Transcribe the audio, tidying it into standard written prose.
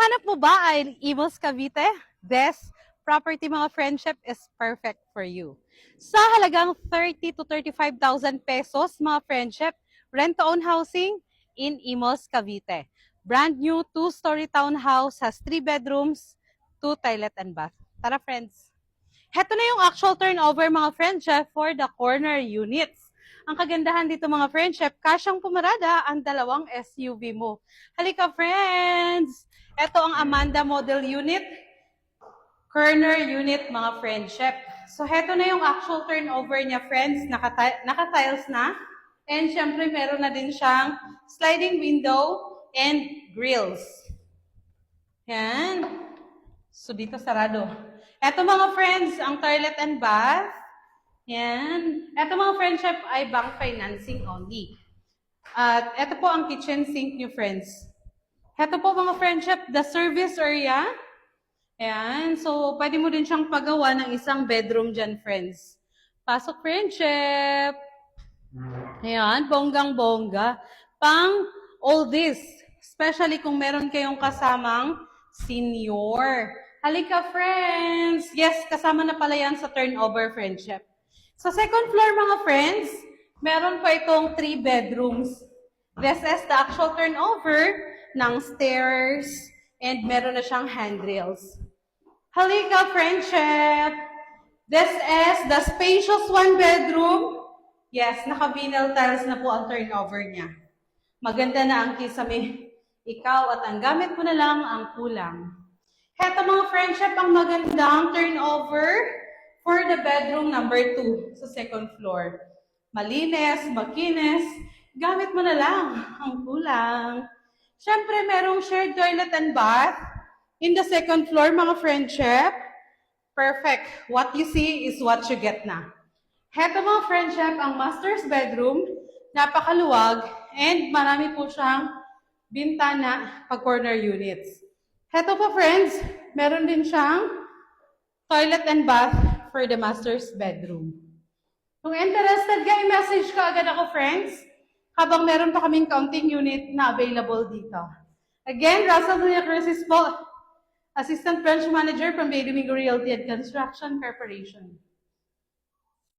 Hinahanap mo ba ay Imus Cavite? This property mga friendship is perfect for you. Sa halagang 30 to 35,000 pesos mga friendship, rent-to-own housing in Imus Cavite. Brand new 2-story townhouse, has 3 bedrooms, 2 toilet and bath. Tara friends! Heto na yung actual turnover mga friendship for the corner units. Ang kagandahan dito mga friendship, kasyang pumarada ang dalawang SUV mo. Halika friends! Ito ang Amanda Model Unit, corner unit mga friendship. So heto na yung actual turnover niya friends, naka-tiles na. And syempre meron na din siyang sliding window and grills. Yan. So dito sarado. Ito mga friends, ang toilet and bath. Yan. Ito mga friendship ay bank financing only. At ito po ang kitchen sink niyo friends. Ito po mga friendship, the service area. Ayan. So, pwede mo din siyang pagawa ng isang bedroom dyan friends. Pasok friendship. Ayan, bonggang-bongga. Pang all this. Especially kung meron kayong kasamang senior. Halika, friends! Yes, kasama na pala yan sa turnover friendship. Sa second floor, mga friends, meron pa itong 3 bedrooms. This is the actual turnover ng stairs and meron na siyang handrails. Halika, friendship! This is the spacious 1 bedroom. Yes, naka-vinyl tiles na po ang turnover niya. Maganda na ang kisame. Ikaw at ang gamit mo na lang ang kulang. Heto mga friendship, ang magandang turnover for the bedroom number 2 sa second floor. Malinis, makinis, gamit mo na lang ang kulang. Siyempre, merong shared toilet and bath in the second floor mga friendship. Perfect. What you see is what you get na. Heto mga friendship, ang master's bedroom, napakaluwag and marami po siyang bintana pag corner units. Heto po friends, meron din siyang toilet and bath for the master's bedroom. Kung interested ka, i-message ka agad ako friends, habang meron pa kaming counting unit na available dito. Again, Russell Villacrucis po, Assistant Branch Manager from Bay Domingo Realty and Construction Corporation.